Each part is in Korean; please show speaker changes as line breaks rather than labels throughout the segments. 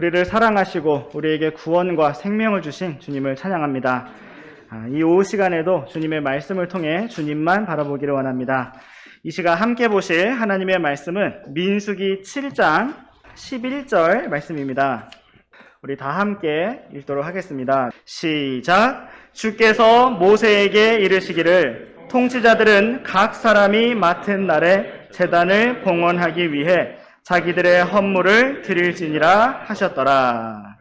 우리를 사랑하시고 우리에게 구원과 생명을 주신 주님을 찬양합니다. 이 오후 시간에도 주님의 말씀을 통해 주님만 바라보기를 원합니다. 이 시간 함께 보실 하나님의 말씀은 민수기 7장 11절 말씀입니다. 우리 다 함께 읽도록 하겠습니다. 시작! 주께서 모세에게 이르시기를 통치자들은 각 사람이 맡은 날에 제단을 봉헌하기 위해 자기들의 헌물을 드릴지니라 하셨더라.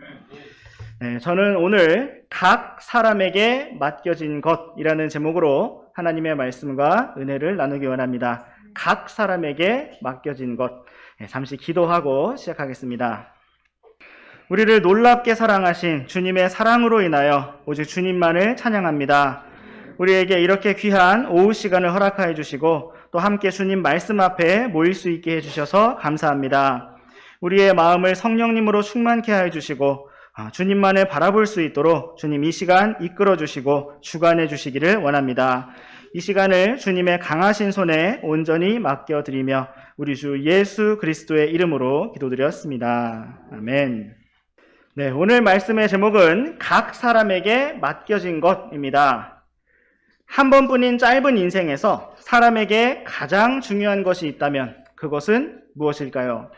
저는 오늘 각 사람에게 맡겨진 것이라는 제목으로 하나님의 말씀과 은혜를 나누기 원합니다. 각 사람에게 맡겨진 것. 잠시 기도하고 시작하겠습니다. 우리를 놀랍게 사랑하신 주님의 사랑으로 인하여 오직 주님만을 찬양합니다. 우리에게 이렇게 귀한 오후 시간을 허락하여 주시고 또 함께 주님 말씀 앞에 모일 수 있게 해주셔서 감사합니다. 우리의 마음을 성령님으로 충만케 하여 주시고 주님만을 바라볼 수 있도록 주님 이 시간 이끌어 주시고 주관해 주시기를 원합니다. 이 시간을 주님의 강하신 손에 온전히 맡겨드리며 우리 주 예수 그리스도의 이름으로 기도드렸습니다. 아멘. 네, 오늘 말씀의 제목은 각 사람에게 맡겨진 것입니다. 한 번뿐인 짧은 인생에서 사람에게 가장 중요한 것이 있다면 그것은 무엇일까요?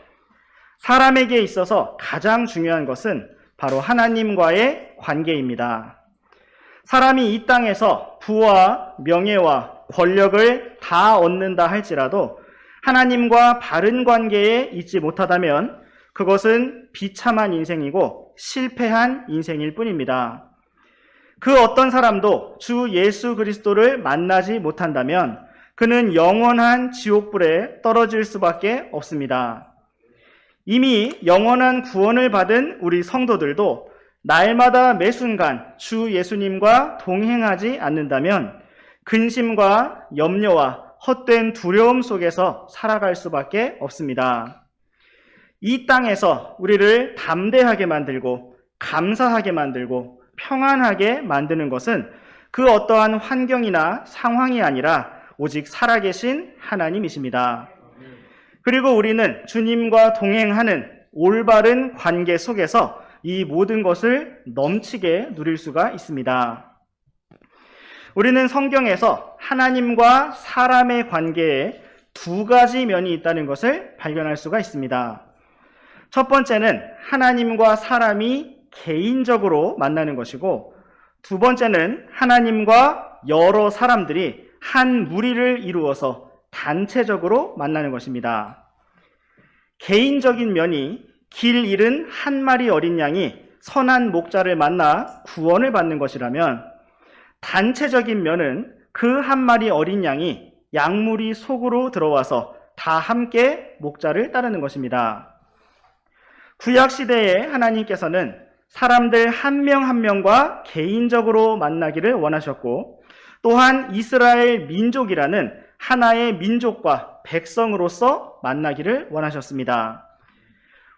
사람에게 있어서 가장 중요한 것은 바로 하나님과의 관계입니다. 사람이 이 땅에서 부와 명예와 권력을 다 얻는다 할지라도 하나님과 바른 관계에 있지 못하다면 그것은 비참한 인생이고 실패한 인생일 뿐입니다. 그 어떤 사람도 주 예수 그리스도를 만나지 못한다면 그는 영원한 지옥불에 떨어질 수밖에 없습니다. 이미 영원한 구원을 받은 우리 성도들도 날마다 매 순간 주 예수님과 동행하지 않는다면 근심과 염려와 헛된 두려움 속에서 살아갈 수밖에 없습니다. 이 땅에서 우리를 담대하게 만들고 감사하게 만들고 평안하게 만드는 것은 그 어떠한 환경이나 상황이 아니라 오직 살아계신 하나님이십니다. 그리고 우리는 주님과 동행하는 올바른 관계 속에서 이 모든 것을 넘치게 누릴 수가 있습니다. 우리는 성경에서 하나님과 사람의 관계에 두 가지 면이 있다는 것을 발견할 수가 있습니다. 첫 번째는 하나님과 사람이 개인적으로 만나는 것이고 두 번째는 하나님과 여러 사람들이 한 무리를 이루어서 단체적으로 만나는 것입니다. 개인적인 면이 길 잃은 한 마리 어린 양이 선한 목자를 만나 구원을 받는 것이라면 단체적인 면은 그 한 마리 어린 양이 양무리 속으로 들어와서 다 함께 목자를 따르는 것입니다. 구약시대에 하나님께서는 사람들 한 명 한 명과 개인적으로 만나기를 원하셨고 또한 이스라엘 민족이라는 하나의 민족과 백성으로서 만나기를 원하셨습니다.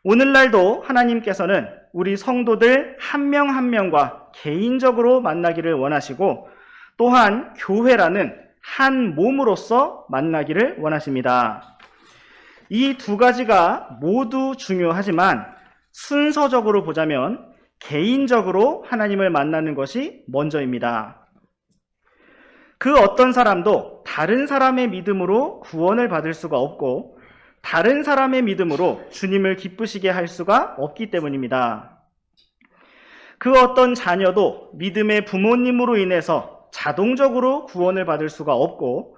오늘날도 하나님께서는 우리 성도들 한 명 한 명과 개인적으로 만나기를 원하시고 또한 교회라는 한 몸으로서 만나기를 원하십니다. 이 두 가지가 모두 중요하지만 순서적으로 보자면 개인적으로 하나님을 만나는 것이 먼저입니다. 그 어떤 사람도 다른 사람의 믿음으로 구원을 받을 수가 없고 다른 사람의 믿음으로 주님을 기쁘시게 할 수가 없기 때문입니다. 그 어떤 자녀도 믿음의 부모님으로 인해서 자동적으로 구원을 받을 수가 없고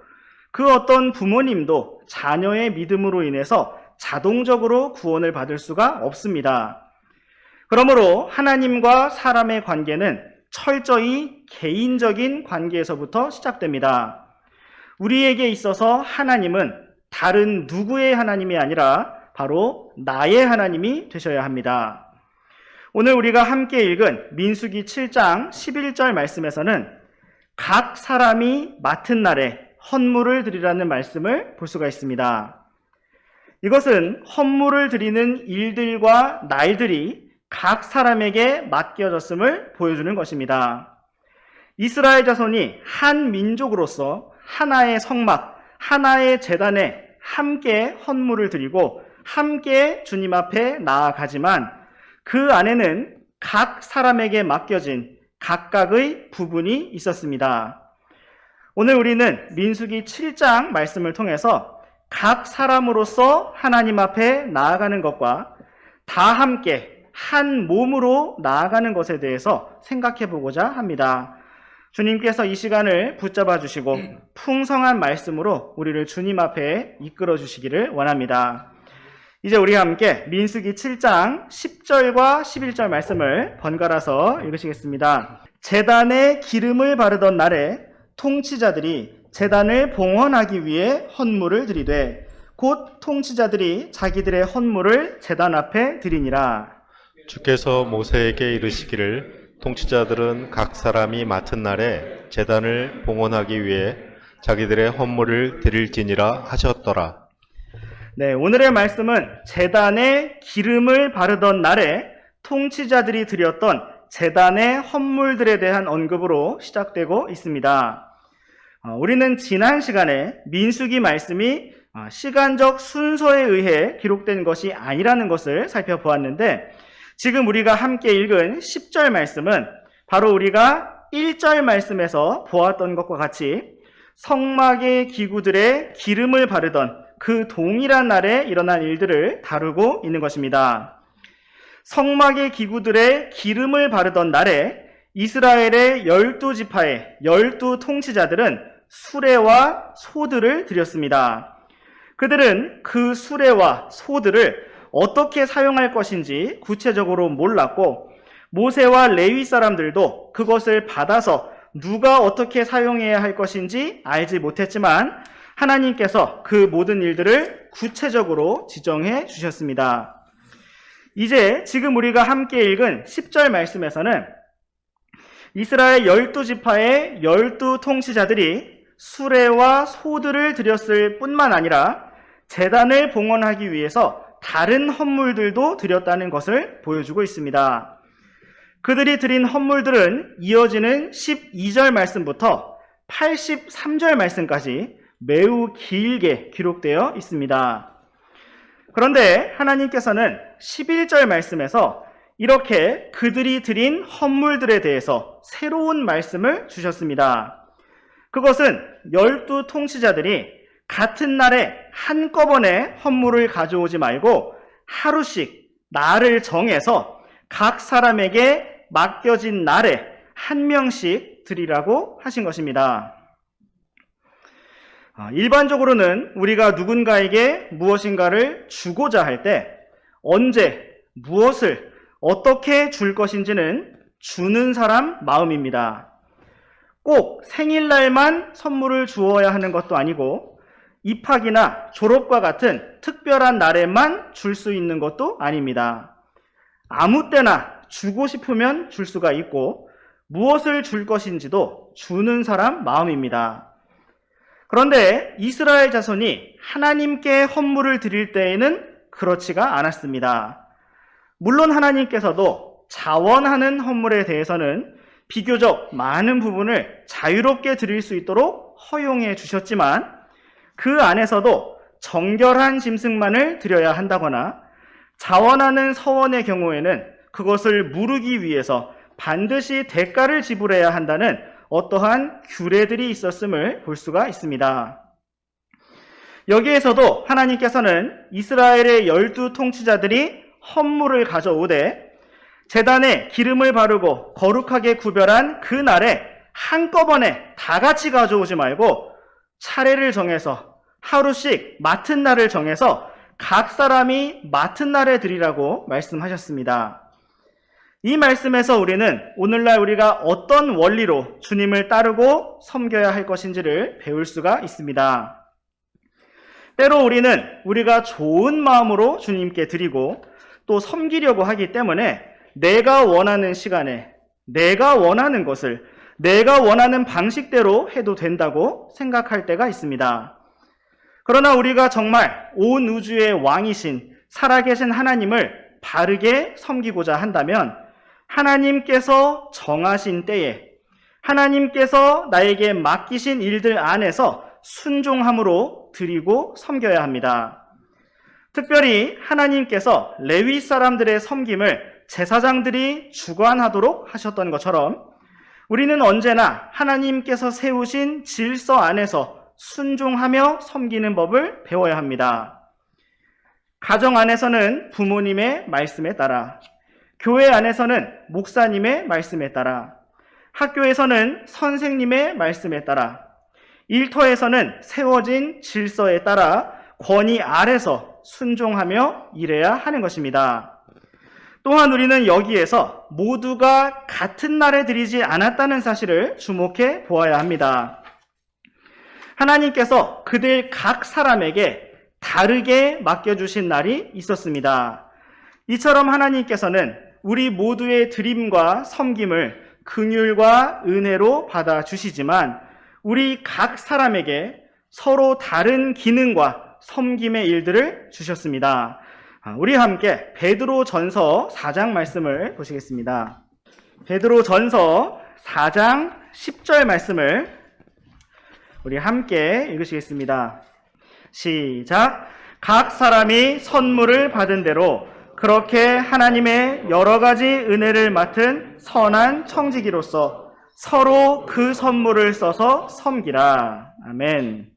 그 어떤 부모님도 자녀의 믿음으로 인해서 자동적으로 구원을 받을 수가 없습니다. 그러므로 하나님과 사람의 관계는 철저히 개인적인 관계에서부터 시작됩니다. 우리에게 있어서 하나님은 다른 누구의 하나님이 아니라 바로 나의 하나님이 되셔야 합니다. 오늘 우리가 함께 읽은 민수기 7장 11절 말씀에서는 각 사람이 맡은 날에 헌물을 드리라는 말씀을 볼 수가 있습니다. 이것은 헌물을 드리는 일들과 날들이 각 사람에게 맡겨졌음을 보여주는 것입니다. 이스라엘 자손이 한 민족으로서 하나의 성막, 하나의 제단에 함께 헌물을 드리고 함께 주님 앞에 나아가지만 그 안에는 각 사람에게 맡겨진 각각의 부분이 있었습니다. 오늘 우리는 민수기 7장 말씀을 통해서 각 사람으로서 하나님 앞에 나아가는 것과 다 함께 한 몸으로 나아가는 것에 대해서 생각해 보고자 합니다. 주님께서 이 시간을 붙잡아 주시고 풍성한 말씀으로 우리를 주님 앞에 이끌어 주시기를 원합니다. 이제 우리 함께 민수기 7장 10절과 11절 말씀을 번갈아서 읽으시겠습니다. 제단에 기름을 바르던 날에 통치자들이 제단을 봉헌하기 위해 헌물을 드리되 곧 통치자들이 자기들의 헌물을 제단 앞에 드리니라.
주께서 모세에게 이르시기를 통치자들은 각 사람이 맡은 날에 제단을 봉헌하기 위해 자기들의 헌물을 드릴지니라 하셨더라.
네, 오늘의 말씀은 제단에 기름을 바르던 날에 통치자들이 드렸던 제단의 헌물들에 대한 언급으로 시작되고 있습니다. 우리는 지난 시간에 민수기 말씀이 시간적 순서에 의해 기록된 것이 아니라는 것을 살펴보았는데 지금 우리가 함께 읽은 10절 말씀은 바로 우리가 1절 말씀에서 보았던 것과 같이 성막의 기구들의 기름을 바르던 그 동일한 날에 일어난 일들을 다루고 있는 것입니다. 성막의 기구들의 기름을 바르던 날에 이스라엘의 12지파의 12통치자들은 수레와 소들을 드렸습니다. 그들은 그 수레와 소들을 어떻게 사용할 것인지 구체적으로 몰랐고 모세와 레위 사람들도 그것을 받아서 누가 어떻게 사용해야 할 것인지 알지 못했지만 하나님께서 그 모든 일들을 구체적으로 지정해 주셨습니다. 이제 지금 우리가 함께 읽은 10절 말씀에서는 이스라엘 12지파의 12통치자들이 수레와 소들을 드렸을 뿐만 아니라 제단을 봉헌하기 위해서 다른 헌물들도 드렸다는 것을 보여주고 있습니다. 그들이 드린 헌물들은 이어지는 12절 말씀부터 83절 말씀까지 매우 길게 기록되어 있습니다. 그런데 하나님께서는 11절 말씀에서 이렇게 그들이 드린 헌물들에 대해서 새로운 말씀을 주셨습니다. 그것은 12통치자들이 같은 날에 한꺼번에 헌물을 가져오지 말고 하루씩 날을 정해서 각 사람에게 맡겨진 날에 한 명씩 드리라고 하신 것입니다. 일반적으로는 우리가 누군가에게 무엇인가를 주고자 할 때 언제, 무엇을, 어떻게 줄 것인지는 주는 사람 마음입니다. 꼭 생일날만 선물을 주어야 하는 것도 아니고 입학이나 졸업과 같은 특별한 날에만 줄 수 있는 것도 아닙니다. 아무 때나 주고 싶으면 줄 수가 있고 무엇을 줄 것인지도 주는 사람 마음입니다. 그런데 이스라엘 자손이 하나님께 헌물을 드릴 때에는 그렇지가 않았습니다. 물론 하나님께서도 자원하는 헌물에 대해서는 비교적 많은 부분을 자유롭게 드릴 수 있도록 허용해 주셨지만 그 안에서도 정결한 짐승만을 드려야 한다거나 자원하는 서원의 경우에는 그것을 무르기 위해서 반드시 대가를 지불해야 한다는 어떠한 규례들이 있었음을 볼 수가 있습니다. 여기에서도 하나님께서는 이스라엘의 12통치자들이 헌물을 가져오되 제단에 기름을 바르고 거룩하게 구별한 그 날에 한꺼번에 다 같이 가져오지 말고 차례를 정해서 하루씩 맡은 날을 정해서 각 사람이 맡은 날에 드리라고 말씀하셨습니다. 이 말씀에서 우리는 오늘날 우리가 어떤 원리로 주님을 따르고 섬겨야 할 것인지를 배울 수가 있습니다. 때로 우리는 우리가 좋은 마음으로 주님께 드리고 또 섬기려고 하기 때문에 내가 원하는 시간에 내가 원하는 것을 내가 원하는 방식대로 해도 된다고 생각할 때가 있습니다. 그러나 우리가 정말 온 우주의 왕이신 살아계신 하나님을 바르게 섬기고자 한다면 하나님께서 정하신 때에 하나님께서 나에게 맡기신 일들 안에서 순종함으로 드리고 섬겨야 합니다. 특별히 하나님께서 레위 사람들의 섬김을 제사장들이 주관하도록 하셨던 것처럼 우리는 언제나 하나님께서 세우신 질서 안에서 순종하며 섬기는 법을 배워야 합니다. 가정 안에서는 부모님의 말씀에 따라, 교회 안에서는 목사님의 말씀에 따라, 학교에서는 선생님의 말씀에 따라, 일터에서는 세워진 질서에 따라 권위 아래서 순종하며 일해야 하는 것입니다. 또한 우리는 여기에서 모두가 같은 날에 드리지 않았다는 사실을 주목해 보아야 합니다. 하나님께서 그들 각 사람에게 다르게 맡겨주신 날이 있었습니다. 이처럼 하나님께서는 우리 모두의 드림과 섬김을 긍휼과 은혜로 받아주시지만 우리 각 사람에게 서로 다른 기능과 섬김의 일들을 주셨습니다. 우리 함께 베드로전서 4장 말씀을 보시겠습니다. 베드로전서 4장 10절 말씀을 우리 함께 읽으시겠습니다. 시작. 각 사람이 선물을 받은 대로 그렇게 하나님의 여러 가지 은혜를 맡은 선한 청지기로서 서로 그 선물을 써서 섬기라. 아멘.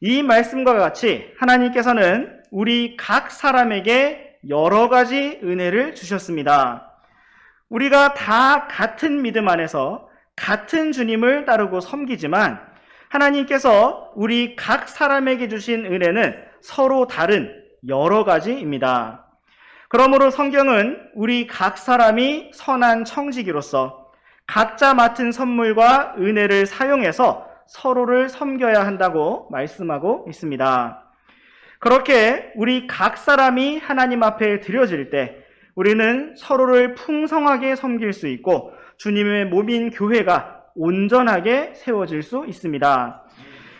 이 말씀과 같이 하나님께서는 우리 각 사람에게 여러 가지 은혜를 주셨습니다. 우리가 다 같은 믿음 안에서 같은 주님을 따르고 섬기지만 하나님께서 우리 각 사람에게 주신 은혜는 서로 다른 여러 가지입니다. 그러므로 성경은 우리 각 사람이 선한 청지기로서 각자 맡은 선물과 은혜를 사용해서 서로를 섬겨야 한다고 말씀하고 있습니다. 그렇게 우리 각 사람이 하나님 앞에 드려질 때 우리는 서로를 풍성하게 섬길 수 있고 주님의 몸인 교회가 온전하게 세워질 수 있습니다.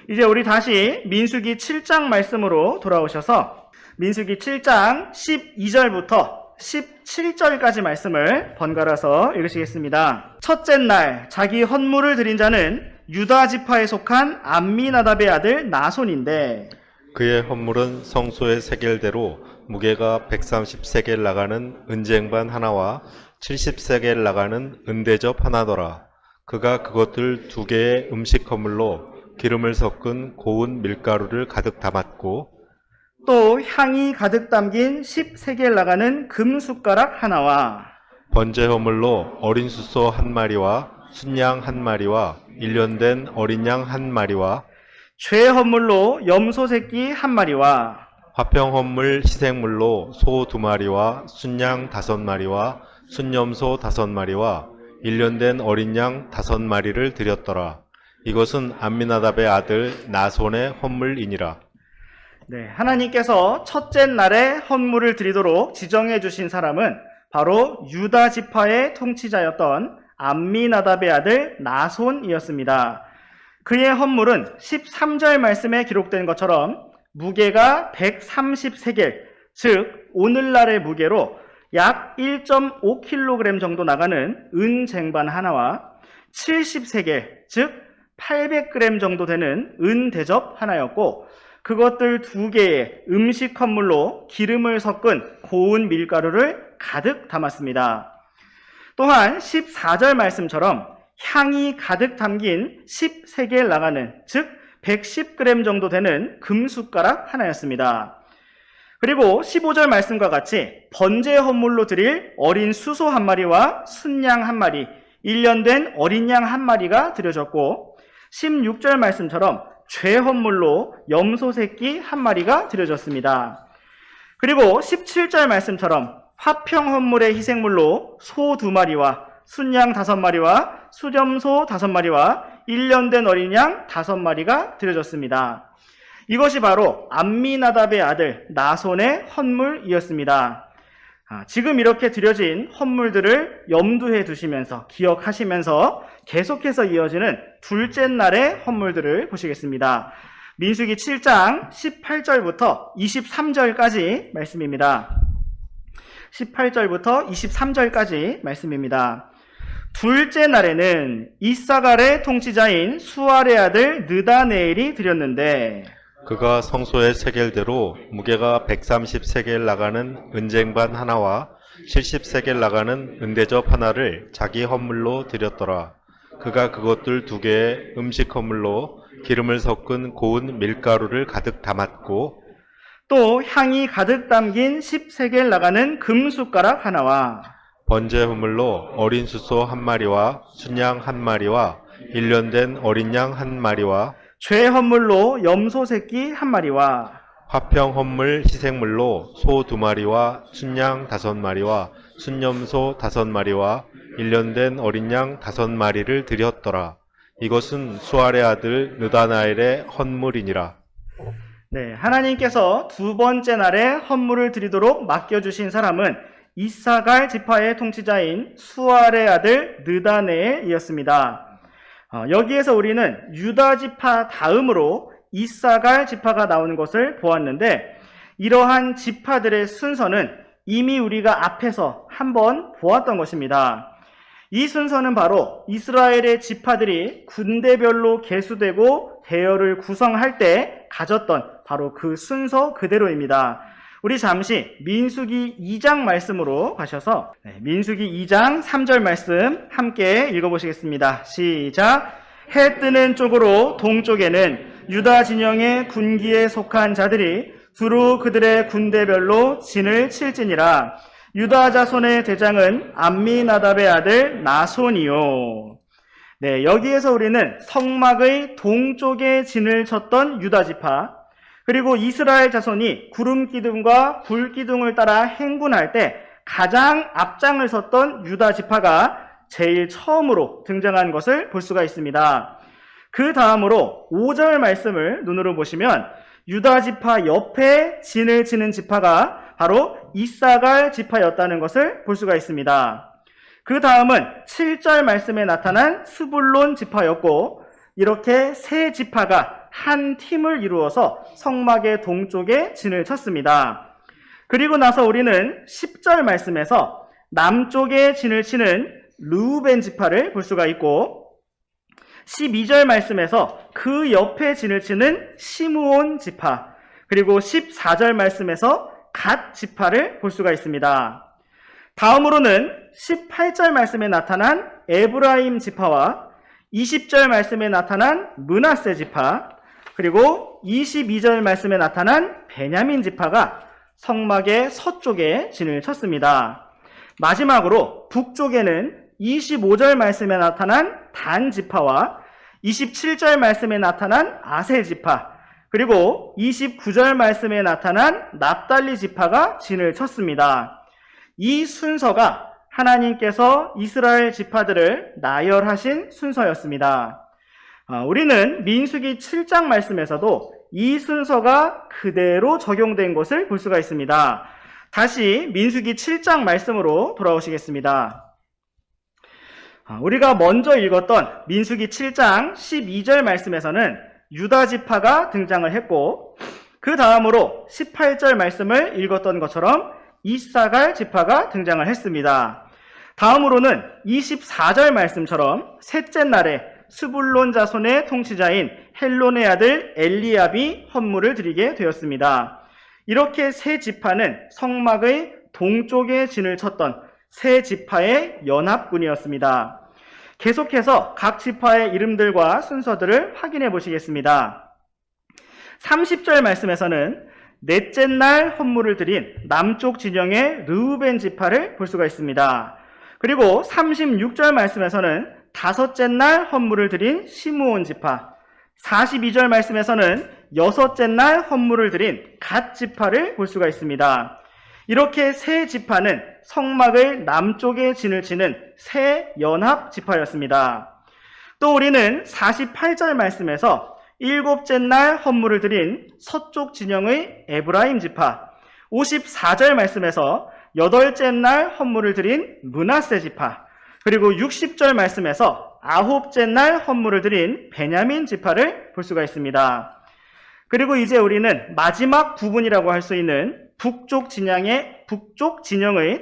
이제 우리 다시 민수기 7장 말씀으로 돌아오셔서 민수기 7장 12절부터 17절까지 말씀을 번갈아서 읽으시겠습니다. 첫째 날 자기 헌물을 드린 자는 유다 지파에 속한 암미나답의 아들 나손인데
그의 헌물은 성소의 세겔대로 무게가 130세겔 나가는 은쟁반 하나와 70세겔 나가는 은대접 하나더라. 그가 그것들 두 개의 음식 헌물로 기름을 섞은 고운 밀가루를 가득 담았고
또 향이 가득 담긴 10세겔 나가는 금숟가락 하나와
번제 헌물로 어린 숫소 한 마리와 순양 한 마리와 일년된 어린 양 한 마리와
죄 헌물로 염소 새끼 한 마리와
화평 헌물 희생물로 소 2마리와 순양 5마리와 순염소 5마리와 일년된 어린 양 5마리를 드렸더라. 이것은 암미나답의 아들 나손의 헌물이니라.
네, 하나님께서 첫째 날에 헌물을 드리도록 지정해 주신 사람은 바로 유다 지파의 통치자였던 암미나답의 아들 나손이었습니다. 그의 헌물은 13절 말씀에 기록된 것처럼 무게가 130세겔, 즉 오늘날의 무게로 약 1.5kg 정도 나가는 은쟁반 하나와 70세겔, 즉 800g 정도 되는 은대접 하나였고 그것들 두 개의 음식 헌물로 기름을 섞은 고운 밀가루를 가득 담았습니다. 또한 14절 말씀처럼 향이 가득 담긴 10세겔 나가는, 즉 110g 정도 되는 금숟가락 하나였습니다. 그리고 15절 말씀과 같이 번제 헌물로 드릴 어린 수소 한 마리와 순양 한 마리, 1년 된 어린 양 한 마리가 드려졌고 16절 말씀처럼 죄 헌물로 염소 새끼 한 마리가 드려졌습니다. 그리고 17절 말씀처럼 화평 헌물의 희생물로 소 2마리와 순양 5마리와 수점소 5마리와 1년 된 어린 양 5마리가 드려졌습니다. 이것이 바로 암미나답의 아들 나손의 헌물이었습니다. 지금 이렇게 드려진 헌물들을 염두에 두시면서 기억하시면서 계속해서 이어지는 둘째 날의 헌물들을 보시겠습니다. 민수기 7장 18절부터 23절까지 말씀입니다. 18절부터 23절까지 말씀입니다. 둘째 날에는 이사갈의 통치자인 수알의 아들 느다네엘이 드렸는데
그가 성소의 세겔대로 무게가 130세겔 나가는 은쟁반 하나와 70세겔 나가는 은대접 하나를 자기 헌물로 드렸더라. 그가 그것들 2개에 음식 헌물로 기름을 섞은 고운 밀가루를 가득 담았고
또 향이 가득 담긴 10세겔 나가는 금숟가락 하나와
번제 헌물로 어린 수소 1마리와 순양 1마리와 1년 된 어린 양 1마리와
죄 헌물로 염소 새끼 1마리와
화평 헌물 희생물로 소 2마리와 순양 5마리와 순염소 5마리와 1년 된 어린 양 5마리를 드렸더라. 이것은 수알의 아들 느다나엘의 헌물이니라.
네, 하나님께서 두 번째 날에 헌물을 드리도록 맡겨주신 사람은 이사갈 지파의 통치자인 수알의 아들 느다네엘이었습니다. 여기에서 우리는 유다 지파 다음으로 이사갈 지파가 나오는 것을 보았는데 이러한 지파들의 순서는 이미 우리가 앞에서 한번 보았던 것입니다. 이 순서는 바로 이스라엘의 지파들이 군대별로 계수되고 대열을 구성할 때 가졌던 바로 그 순서 그대로입니다. 우리 잠시 민수기 2장 말씀으로 가셔서 민수기 2장 3절 말씀 함께 읽어보시겠습니다. 시작! 해 뜨는 쪽으로 동쪽에는 유다 진영의 군기에 속한 자들이 두루 그들의 군대별로 진을 칠지니라. 유다 자손의 대장은 암미나답의 아들 나손이요. 네, 여기에서 우리는 성막의 동쪽에 진을 쳤던 유다 지파, 그리고 이스라엘 자손이 구름 기둥과 불 기둥을 따라 행군할 때 가장 앞장을 섰던 유다 지파가 제일 처음으로 등장한 것을 볼 수가 있습니다. 그 다음으로 5절 말씀을 눈으로 보시면 유다 지파 옆에 진을 치는 지파가 바로 이사갈 지파였다는 것을 볼 수가 있습니다. 그 다음은 7절 말씀에 나타난 스불론 지파였고 이렇게 세 지파가 한 팀을 이루어서 성막의 동쪽에 진을 쳤습니다. 그리고 나서 우리는 10절 말씀에서 남쪽에 진을 치는 르우벤 지파를 볼 수가 있고 12절 말씀에서 그 옆에 진을 치는 시므온 지파, 그리고 14절 말씀에서 갓 지파를 볼 수가 있습니다. 다음으로는 18절 말씀에 나타난 에브라임 지파와 20절 말씀에 나타난 므낫세 지파, 그리고 22절 말씀에 나타난 베냐민 지파가 성막의 서쪽에 진을 쳤습니다. 마지막으로 북쪽에는 25절 말씀에 나타난 단 지파와 27절 말씀에 나타난 아셀 지파, 그리고 29절 말씀에 나타난 납달리 지파가 진을 쳤습니다. 이 순서가 하나님께서 이스라엘 지파들을 나열하신 순서였습니다. 우리는 민수기 7장 말씀에서도 이 순서가 그대로 적용된 것을 볼 수가 있습니다. 다시 민수기 7장 말씀으로 돌아오시겠습니다. 우리가 먼저 읽었던 민수기 7장 12절 말씀에서는 유다 지파가 등장을 했고 그 다음으로 18절 말씀을 읽었던 것처럼 이사갈 지파가 등장을 했습니다. 다음으로는 24절 말씀처럼 셋째 날에 스불론 자손의 통치자인 헬론의 아들 엘리압이 헌물을 드리게 되었습니다. 이렇게 세 지파는 성막의 동쪽에 진을 쳤던 세 지파의 연합군이었습니다. 계속해서 각 지파의 이름들과 순서들을 확인해 보시겠습니다. 30절 말씀에서는 넷째 날 헌물을 드린 남쪽 진영의 르우벤 지파를 볼 수가 있습니다. 그리고 36절 말씀에서는 다섯째 날 헌물을 드린 시므온 지파, 42절 말씀에서는 여섯째 날 헌물을 드린 갓 지파를 볼 수가 있습니다. 이렇게 세 지파는 성막의 남쪽에 진을 치는 세 연합 지파였습니다. 또 우리는 48절 말씀에서 일곱째 날 헌물을 드린 서쪽 진영의 에브라임 지파, 54절 말씀에서 여덟째 날 헌물을 드린 므낫세 지파, 그리고 60절 말씀에서 아홉째 날 헌물을 드린 베냐민 지파를 볼 수가 있습니다. 그리고 이제 우리는 마지막 부분이라고 할 수 있는 북쪽 진영의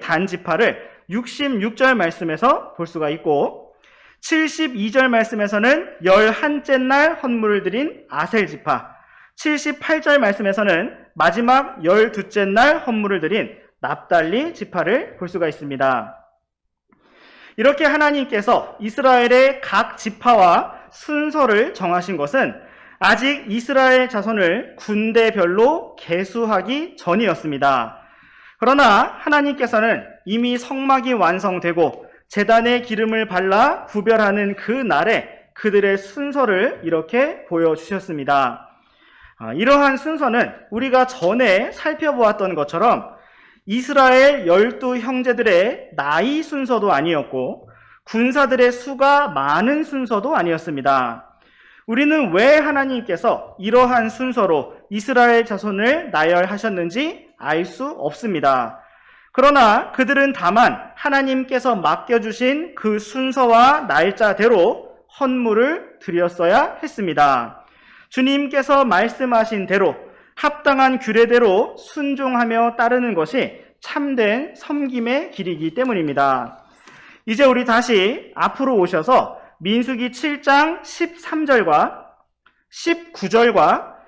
단 지파를 66절 말씀에서 볼 수가 있고 72절 말씀에서는 11째 날 헌물을 드린 아셀 지파, 78절 말씀에서는 마지막 12째 날 헌물을 드린 납달리 지파를 볼 수가 있습니다. 이렇게 하나님께서 이스라엘의 각 지파와 순서를 정하신 것은 아직 이스라엘 자손을 군대별로 계수하기 전이었습니다. 그러나 하나님께서는 이미 성막이 완성되고 제단에 기름을 발라 구별하는 그 날에 그들의 순서를 이렇게 보여주셨습니다. 이러한 순서는 우리가 전에 살펴보았던 것처럼 이스라엘 12 형제들의 나이 순서도 아니었고 군사들의 수가 많은 순서도 아니었습니다. 우리는 왜 하나님께서 이러한 순서로 이스라엘 자손을 나열하셨는지 알 수 없습니다. 그러나 그들은 다만 하나님께서 맡겨주신 그 순서와 날짜대로 헌물을 드렸어야 했습니다. 주님께서 말씀하신 대로 합당한 규례대로 순종하며 따르는 것이 참된 섬김의 길이기 때문입니다. 이제 우리 다시 앞으로 오셔서 민수기 7장 13절과 19절과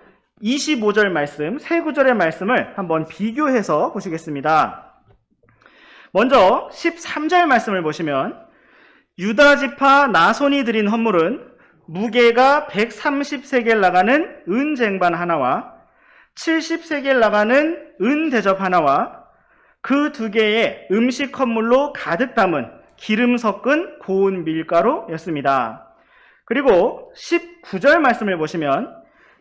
25절 말씀, 세 구절의 말씀을 한번 비교해서 보시겠습니다. 먼저 13절 말씀을 보시면 유다 지파 나손이 드린 헌물은 무게가 130세겔 나가는 은 쟁반 하나와 70세겔 나가는 은 대접 하나와 그 두 개의 음식 헌물로 가득 담은 기름 섞은 고운 밀가루였습니다. 그리고 19절 말씀을 보시면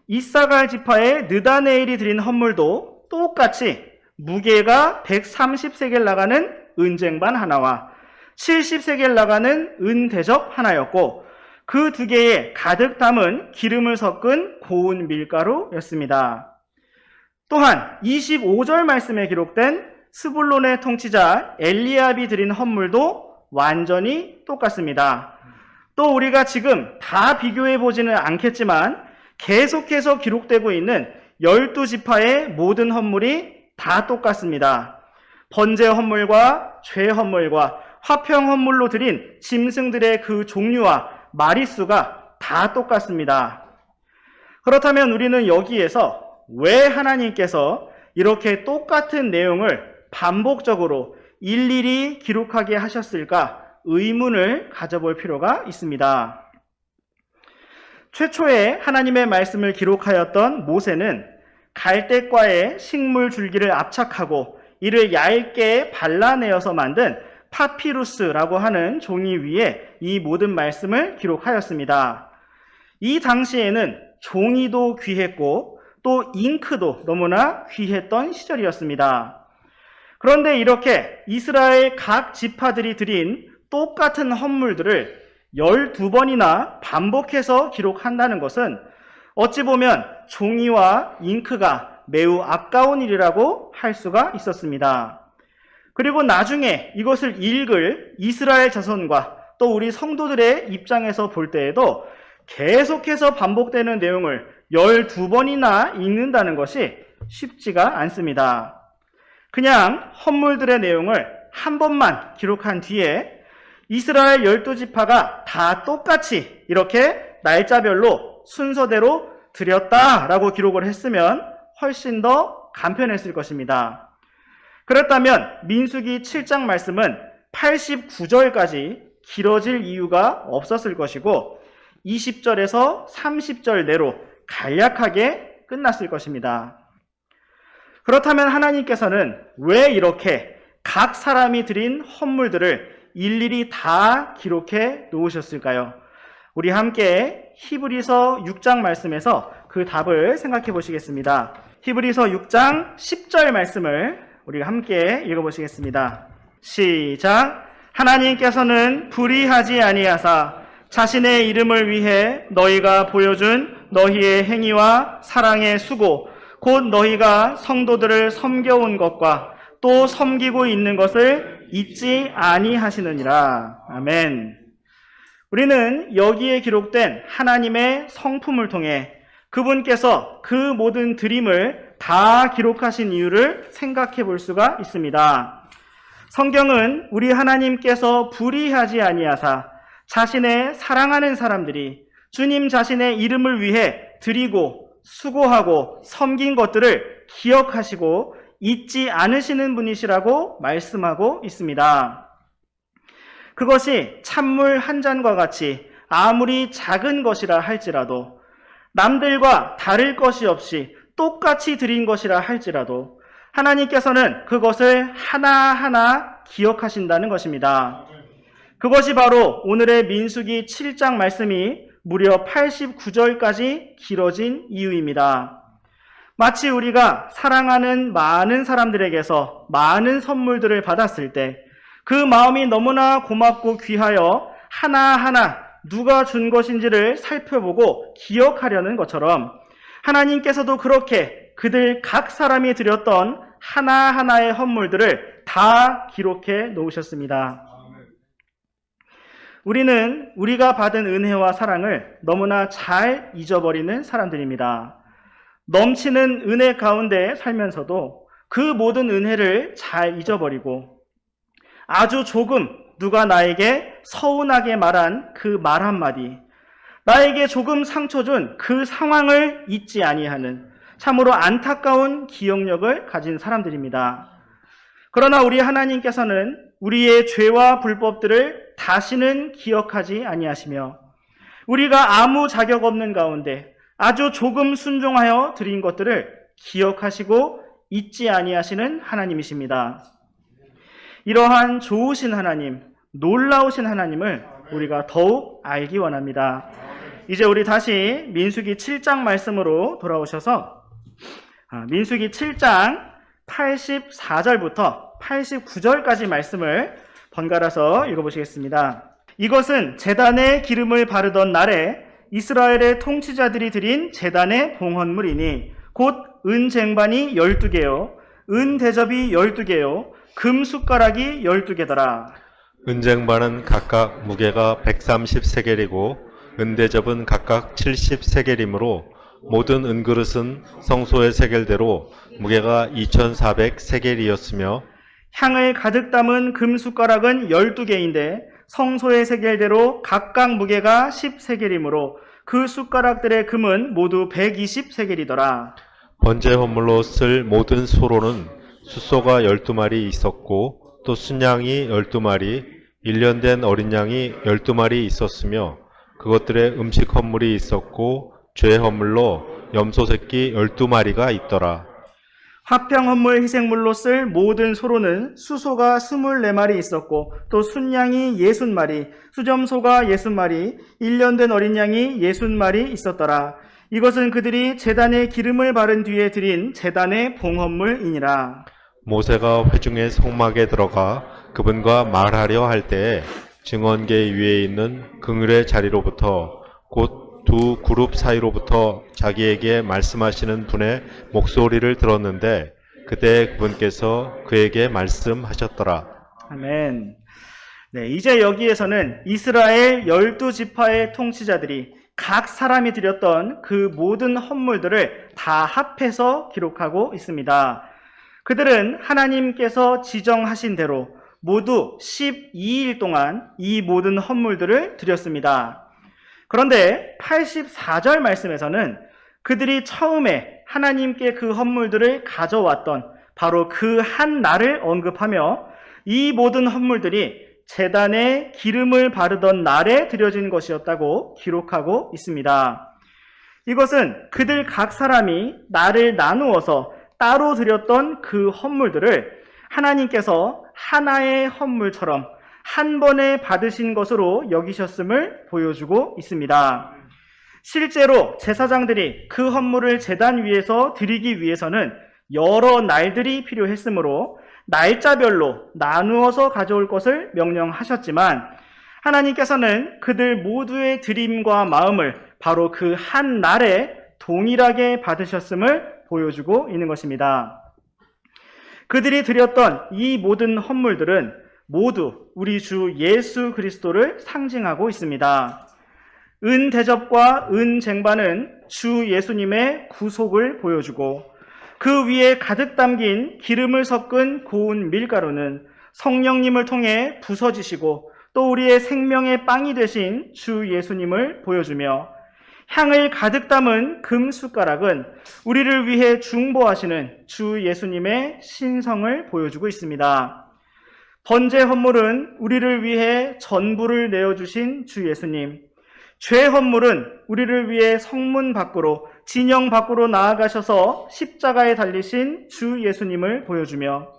이사갈 지파의 느다네일이 드린 헌물도 똑같이 무게가 130세겔 나가는 은쟁반 하나와 70세겔 나가는 은 대접 하나였고 그 두 개에 가득 담은 기름을 섞은 고운 밀가루였습니다. 또한 25절 말씀에 기록된 스불론의 통치자 엘리압이 드린 헌물도 완전히 똑같습니다. 또 우리가 지금 다 비교해 보지는 않겠지만 계속해서 기록되고 있는 12지파의 모든 헌물이 다 똑같습니다. 번제 헌물과 죄 헌물과 화평 헌물로 드린 짐승들의 그 종류와 마리수가 다 똑같습니다. 그렇다면 우리는 여기에서 왜 하나님께서 이렇게 똑같은 내용을 반복적으로 일일이 기록하게 하셨을까 의문을 가져볼 필요가 있습니다. 최초에 하나님의 말씀을 기록하였던 모세는 갈대과의 식물 줄기를 압착하고 이를 얇게 발라내어서 만든 파피루스라고 하는 종이 위에 이 모든 말씀을 기록하였습니다. 이 당시에는 종이도 귀했고 또 잉크도 너무나 귀했던 시절이었습니다. 그런데 이렇게 이스라엘 각 지파들이 드린 똑같은 헌물들을 12번이나 반복해서 기록한다는 것은 어찌 보면 종이와 잉크가 매우 아까운 일이라고 할 수가 있었습니다. 그리고 나중에 이것을 읽을 이스라엘 자손과 또 우리 성도들의 입장에서 볼 때에도 계속해서 반복되는 내용을 12번이나 읽는다는 것이 쉽지가 않습니다. 그냥 헌물들의 내용을 한 번만 기록한 뒤에 이스라엘 12지파가 다 똑같이 이렇게 날짜별로 순서대로 드렸다라고 기록을 했으면 훨씬 더 간편했을 것입니다. 그렇다면 민수기 7장 말씀은 89절까지 길어질 이유가 없었을 것이고 20절에서 30절 내로 간략하게 끝났을 것입니다. 그렇다면 하나님께서는 왜 이렇게 각 사람이 드린 헌물들을 일일이 다 기록해 놓으셨을까요? 우리 함께 히브리서 6장 말씀에서 그 답을 생각해 보시겠습니다. 히브리서 6장 10절 말씀을 우리가 함께 읽어보시겠습니다. 시작. 하나님께서는 불의하지 아니하사 자신의 이름을 위해 너희가 보여준 너희의 행위와 사랑의 수고 곧 너희가 성도들을 섬겨온 것과 또 섬기고 있는 것을 잊지 아니하시느니라. 아멘. 우리는 여기에 기록된 하나님의 성품을 통해 그분께서 그 모든 드림을 다 기록하신 이유를 생각해 볼 수가 있습니다. 성경은 우리 하나님께서 불의하지 아니하사 자신의 사랑하는 사람들이 주님 자신의 이름을 위해 드리고 수고하고 섬긴 것들을 기억하시고 잊지 않으시는 분이시라고 말씀하고 있습니다. 그것이 찬물 한 잔과 같이 아무리 작은 것이라 할지라도, 남들과 다를 것이 없이 똑같이 드린 것이라 할지라도 하나님께서는 그것을 하나하나 기억하신다는 것입니다. 그것이 바로 오늘의 민수기 7장 말씀이 무려 89절까지 길어진 이유입니다. 마치 우리가 사랑하는 많은 사람들에게서 많은 선물들을 받았을 때 그 마음이 너무나 고맙고 귀하여 하나하나 누가 준 것인지를 살펴보고 기억하려는 것처럼 하나님께서도 그렇게 그들 각 사람이 드렸던 하나하나의 헌물들을 다 기록해 놓으셨습니다. 우리는 우리가 받은 은혜와 사랑을 너무나 잘 잊어버리는 사람들입니다. 넘치는 은혜 가운데 살면서도 그 모든 은혜를 잘 잊어버리고 아주 조금 누가 나에게 서운하게 말한 그 말 한마디, 나에게 조금 상처 준 그 상황을 잊지 아니하는 참으로 안타까운 기억력을 가진 사람들입니다. 그러나 우리 하나님께서는 우리의 죄와 불법들을 다시는 기억하지 아니하시며 우리가 아무 자격 없는 가운데 아주 조금 순종하여 드린 것들을 기억하시고 잊지 아니하시는 하나님이십니다. 이러한 좋으신 하나님, 놀라우신 하나님을 우리가 더욱 알기 원합니다. 이제 우리 다시 민수기 7장 말씀으로 돌아오셔서 민수기 7장 84절부터 89절까지 말씀을 번갈아서 읽어보시겠습니다. 이것은 제단에 기름을 바르던 날에 이스라엘의 통치자들이 드린 제단의 봉헌물이니 곧 은쟁반이 12개요 은대접이 12개요 금숟가락이 12개더라.
은쟁반은 각각 무게가 130세겔이고 은대접은 각각 70세겔이므로 모든 은그릇은 성소의 세겔대로 무게가 2400세겔이었으며
향을 가득 담은 금숟가락은 12개인데 성소의 세겔대로 각각 무게가 10세겔이므로 그 숟가락들의 금은 모두 120세겔이더라.
번제 헌물로 쓸 모든 소로는 숫소가 12마리 있었고 또 순양이 12마리, 1년 된 어린 양이 12마리 있었으며 그것들의 음식 헌물이 있었고 죄 헌물로 염소 새끼 12마리가 있더라.
화평 헌물 희생물로 쓸 모든 소로는 수소가 24마리 있었고 또 순양이 60마리, 수점소가 60마리, 1년 된 어린 양이 60마리 있었더라. 이것은 그들이 제단에 기름을 바른 뒤에 드린 제단의 봉헌물이니라.
모세가 회중의 성막에 들어가 그분과 말하려 할 때에 증언계 위에 있는 긍휼의 자리로부터 곧 두 그룹 사이로부터 자기에게 말씀하시는 분의 목소리를 들었는데 그때 그분께서 그에게 말씀하셨더라.
아멘. 네, 이제 여기에서는 이스라엘 12지파의 통치자들이 각 사람이 드렸던 그 모든 헌물들을 다 합해서 기록하고 있습니다. 그들은 하나님께서 지정하신 대로 모두 12일 동안 이 모든 헌물들을 드렸습니다. 그런데 84절 말씀에서는 그들이 처음에 하나님께 그 헌물들을 가져왔던 바로 그 한 날을 언급하며 이 모든 헌물들이 제단에 기름을 바르던 날에 드려진 것이었다고 기록하고 있습니다. 이것은 그들 각 사람이 날을 나누어서 따로 드렸던 그 헌물들을 하나님께서 하나의 헌물처럼 한 번에 받으신 것으로 여기셨음을 보여주고 있습니다. 실제로 제사장들이 그 헌물을 제단 위에서 드리기 위해서는 여러 날들이 필요했으므로 날짜별로 나누어서 가져올 것을 명령하셨지만 하나님께서는 그들 모두의 드림과 마음을 바로 그 한 날에 동일하게 받으셨음을 보여주고 있는 것입니다. 그들이 드렸던 이 모든 헌물들은 모두 우리 주 예수 그리스도를 상징하고 있습니다. 은 대접과 은 쟁반은 주 예수님의 구속을 보여주고 그 위에 가득 담긴 기름을 섞은 고운 밀가루는 성령님을 통해 부서지시고 또 우리의 생명의 빵이 되신 주 예수님을 보여주며 향을 가득 담은 금 숟가락은 우리를 위해 중보하시는 주 예수님의 신성을 보여주고 있습니다. 번제 헌물은 우리를 위해 전부를 내어주신 주 예수님, 죄 헌물은 우리를 위해 성문 밖으로, 진영 밖으로 나아가셔서 십자가에 달리신 주 예수님을 보여주며,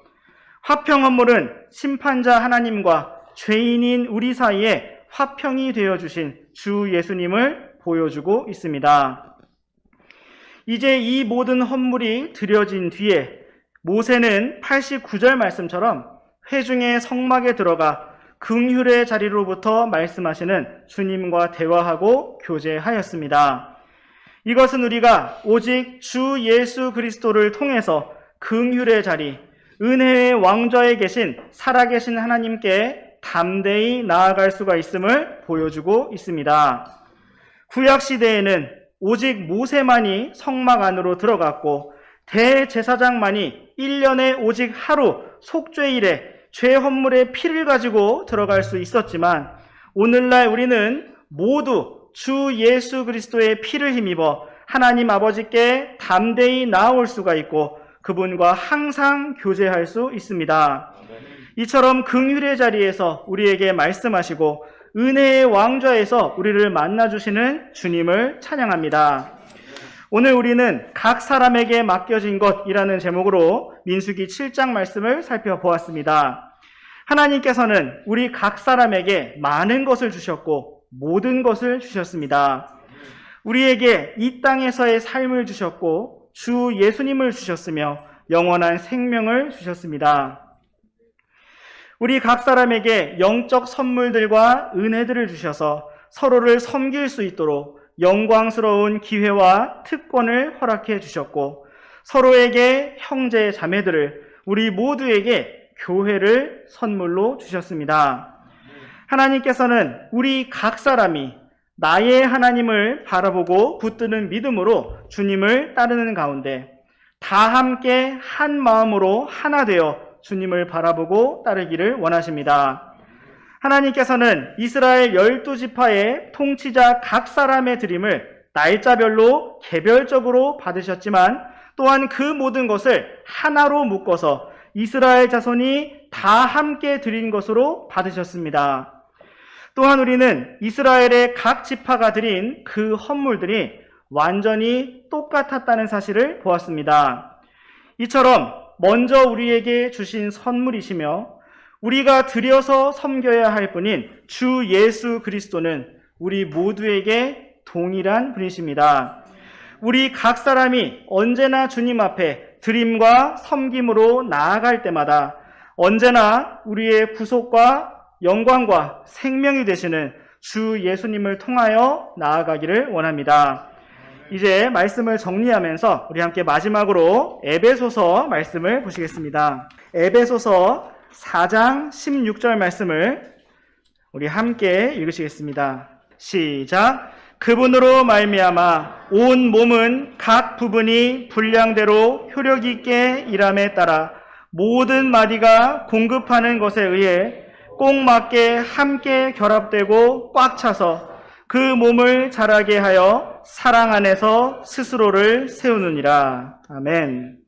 화평 헌물은 심판자 하나님과 죄인인 우리 사이에 화평이 되어주신 주 예수님을 보여주고 있습니다. 이제 이 모든 헌물이 드려진 뒤에 모세는 89절 말씀처럼 회중의 성막에 들어가 긍휼의 자리로부터 말씀하시는 주님과 대화하고 교제하였습니다. 이것은 우리가 오직 주 예수 그리스도를 통해서 긍휼의 자리, 은혜의 왕좌에 계신 살아계신 하나님께 담대히 나아갈 수가 있음을 보여주고 있습니다. 구약 시대에는 오직 모세만이 성막 안으로 들어갔고 대제사장만이 1년에 오직 하루 속죄일에 죄 헌물의 피를 가지고 들어갈 수 있었지만, 오늘날 우리는 모두 주 예수 그리스도의 피를 힘입어 하나님 아버지께 담대히 나아올 수가 있고 그분과 항상 교제할 수 있습니다. 이처럼 긍휼의 자리에서 우리에게 말씀하시고 은혜의 왕좌에서 우리를 만나주시는 주님을 찬양합니다. 오늘 우리는 각 사람에게 맡겨진 것이라는 제목으로 민수기 7장 말씀을 살펴보았습니다. 하나님께서는 우리 각 사람에게 많은 것을 주셨고 모든 것을 주셨습니다. 우리에게 이 땅에서의 삶을 주셨고 주 예수님을 주셨으며 영원한 생명을 주셨습니다. 우리 각 사람에게 영적 선물들과 은혜들을 주셔서 서로를 섬길 수 있도록 영광스러운 기회와 특권을 허락해 주셨고, 서로에게 형제 자매들을, 우리 모두에게 교회를 선물로 주셨습니다. 하나님께서는 우리 각 사람이 나의 하나님을 바라보고 붙드는 믿음으로 주님을 따르는 가운데 다 함께 한 마음으로 하나 되어 주님을 바라보고 따르기를 원하십니다. 하나님께서는 이스라엘 12지파의 통치자 각 사람의 드림을 날짜별로 개별적으로 받으셨지만 또한 그 모든 것을 하나로 묶어서 이스라엘 자손이 다 함께 드린 것으로 받으셨습니다. 또한 우리는 이스라엘의 각 지파가 드린 그 헌물들이 완전히 똑같았다는 사실을 보았습니다. 이처럼 먼저 우리에게 주신 선물이시며 우리가 드려서 섬겨야 할 분인 주 예수 그리스도는 우리 모두에게 동일한 분이십니다. 우리 각 사람이 언제나 주님 앞에 드림과 섬김으로 나아갈 때마다 언제나 우리의 구속과 영광과 생명이 되시는 주 예수님을 통하여 나아가기를 원합니다. 이제 말씀을 정리하면서 우리 함께 마지막으로 에베소서 말씀을 보시겠습니다. 에베소서 4장 16절 말씀을 우리 함께 읽으시겠습니다. 시작. 그분으로 말미암아 온 몸은 각 부분이 분량대로 효력 있게 일함에 따라 모든 마디가 공급하는 것에 의해 꼭 맞게 함께 결합되고 꽉 차서 그 몸을 자라게 하여 사랑 안에서 스스로를 세우느니라. 아멘.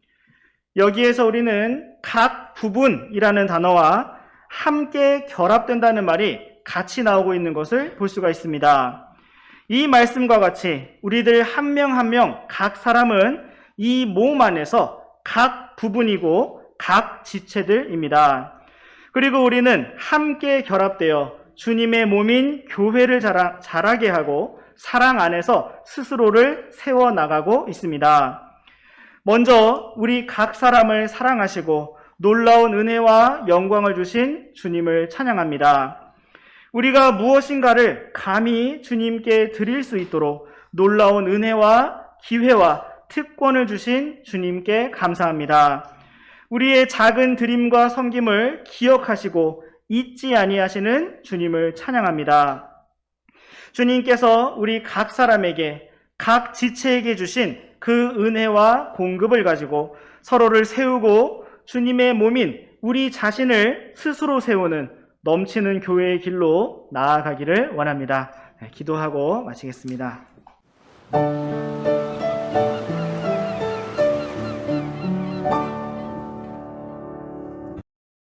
여기에서 우리는 각 부분이라는 단어와 함께 결합된다는 말이 같이 나오고 있는 것을 볼 수가 있습니다. 이 말씀과 같이 우리들 한 명 한 명 각 사람은 이 몸 안에서 각 부분이고 각 지체들입니다. 그리고 우리는 함께 결합되어 주님의 몸인 교회를 자라게 하고 사랑 안에서 스스로를 세워나가고 있습니다. 먼저 우리 각 사람을 사랑하시고 놀라운 은혜와 영광을 주신 주님을 찬양합니다. 우리가 무엇인가를 감히 주님께 드릴 수 있도록 놀라운 은혜와 기회와 특권을 주신 주님께 감사합니다. 우리의 작은 드림과 섬김을 기억하시고 잊지 아니하시는 주님을 찬양합니다. 주님께서 우리 각 사람에게, 각 지체에게 주신 그 은혜와 공급을 가지고 서로를 세우고 주님의 몸인 우리 자신을 스스로 세우는 넘치는 교회의 길로 나아가기를 원합니다. 기도하고 마치겠습니다.